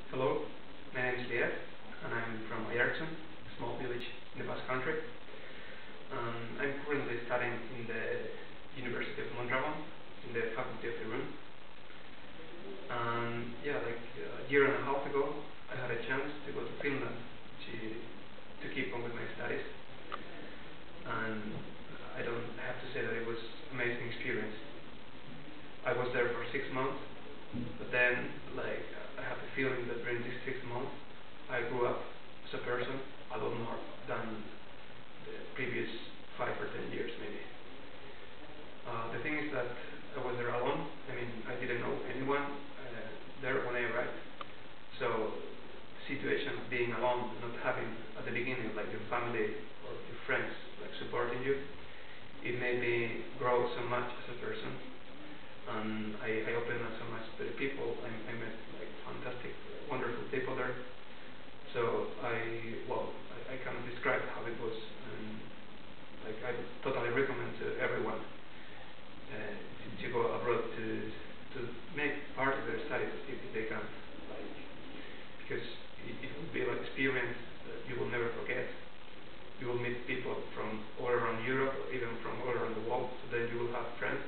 Hello, my name is Liet, and I'm from Ayartsun, a small village in the Basque Country. I'm currently studying in the University of Mondragon, in the Faculty of Irun. And yeah, like a year and a half ago, I had a chance to go to Finland to keep on with my studies. And I don't have to say that it was an amazing experience. I was there for 6 months, but then like I have the feeling that during these 6 months I grew up as a person a lot more than the previous 5 or 10 years maybe. The thing is that I was there alone. I mean, I didn't know anyone there when I arrived. So the situation of being alone, not having at the beginning like your family or your friends like supporting you, it made me grow so much as a person. And I opened up so much to the people. I met like fantastic, wonderful people there. So I cannot describe how it was, and like I would totally recommend to everyone to go abroad to make part of their studies if they can, like because it will be an experience that you will never forget. You will meet people from all around Europe, or even from all around the world. So then you will have friends